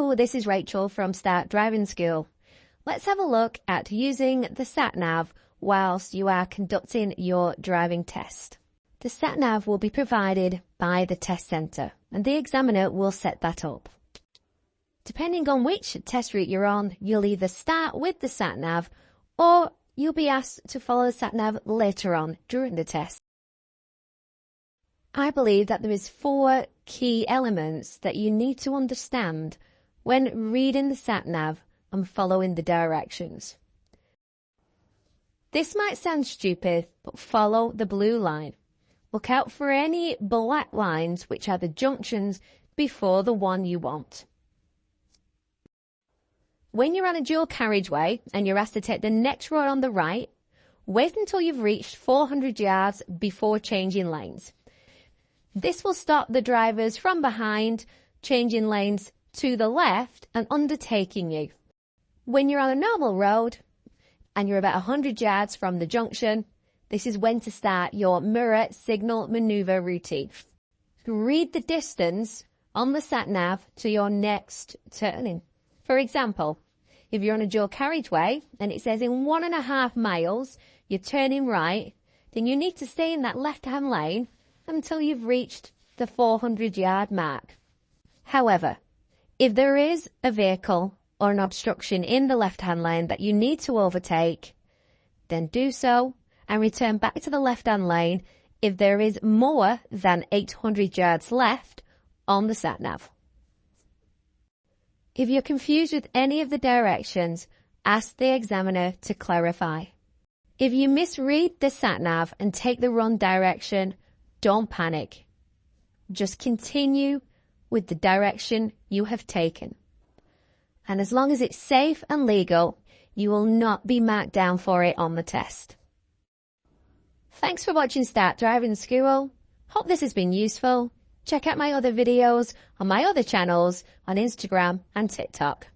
Hello, this is Rachel from Start Driving School. Let's have a look at using the Satnav whilst you are conducting your driving test. The Satnav will be provided by the test centre and the examiner will set that up. Depending on which test route you're on, you'll either start with the Satnav or you'll be asked to follow the Satnav later on during the test. I believe that there is 4 key elements that you need to understand when reading the Satnav and following the directions. This might sound stupid, but follow the blue line. Look out for any black lines, which are the junctions before the one you want. When you're on a dual carriageway and you're asked to take the next road on the right, wait until you've reached 400 yards before changing lanes. This will stop the drivers from behind changing lanes to the left and undertaking you. When you're on a normal road and you're about 100 yards from the junction, this is when to start your mirror signal maneuver routine. Read the distance on the Satnav to your next turning. For example, if you're on a dual carriageway and it says in 1.5 miles you're turning right, then you need to stay in that left-hand lane until you've reached the 400-yard mark. However, if there is a vehicle or an obstruction in the left-hand lane that you need to overtake, then do so and return back to the left-hand lane if there is more than 800 yards left on the Satnav. If you're confused with any of the directions, ask the examiner to clarify. If you misread the Satnav and take the wrong direction, don't panic. Just continue with the direction you have taken. And as long as it's safe and legal, you will not be marked down for it on the test. Thanks for watching Start Driving School. Hope this has been useful. Check out my other videos on my other channels on Instagram and TikTok.